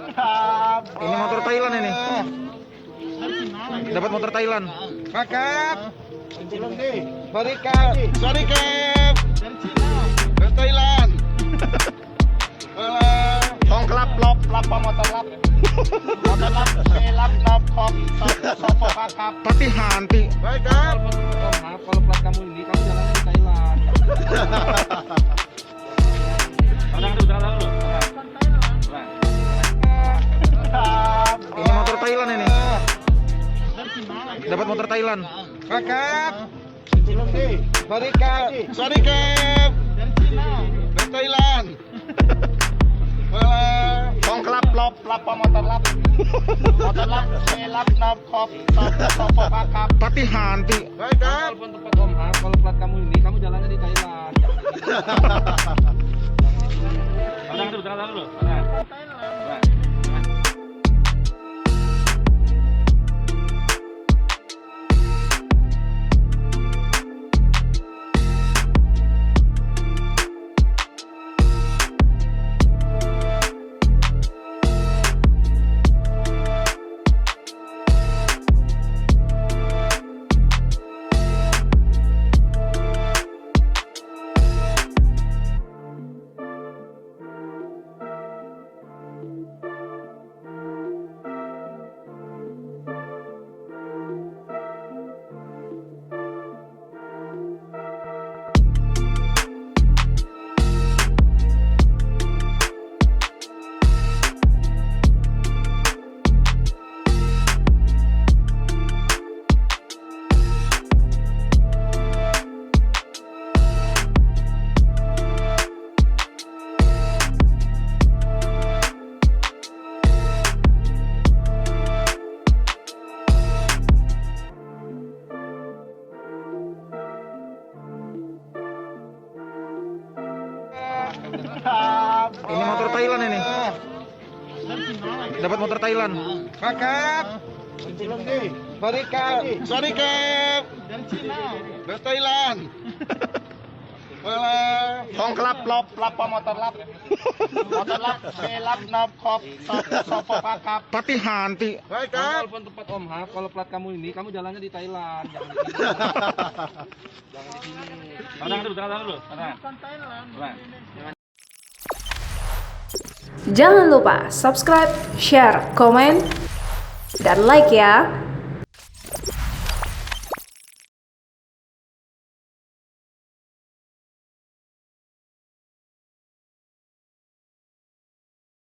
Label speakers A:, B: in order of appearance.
A: Ini motor Thailand ini. Dapat motor Thailand.
B: Kakak. Sorry Kap. Sorry Kap. Dari Thailand.
A: Hong klap lop lap motor lap. Motor lap, lap lap kop sopo kakap. Tapi hanti.
B: Baik Kap.
C: Maaf kalau plat kamu ini kamu jalannya di Thailand. Tenang dulu.
A: Ini motor Thailand ini. Dapat motor Thailand.
B: Kakak. Sorry Kap. Sorry Kap. Dari Thailand.
A: Hong klap lop lap motor lap. Motor lap, lap lap kop sopo kakap. Tapi hanti.
B: Baik Kap.
C: Walaupun tempat om, maaf kalau plat kamu ini kamu jalannya di Thailand. Tenang dulu.
A: Ini motor Thailand ini. Dapat motor Thailand.
B: Kakak. Sorry Kap. Sorry Kap. Dari Thailand.
A: Hong klap lop lap motor lap. Motor lap, lap lap kop sopo kakap. Tapi hanti.
B: Baik Kap.
C: Walaupun tempat om, maaf kalau plat kamu ini kamu jalannya di Thailand. Jangan di sini. Tenang dulu.
D: Jangan lupa subscribe, share, komen, dan like ya.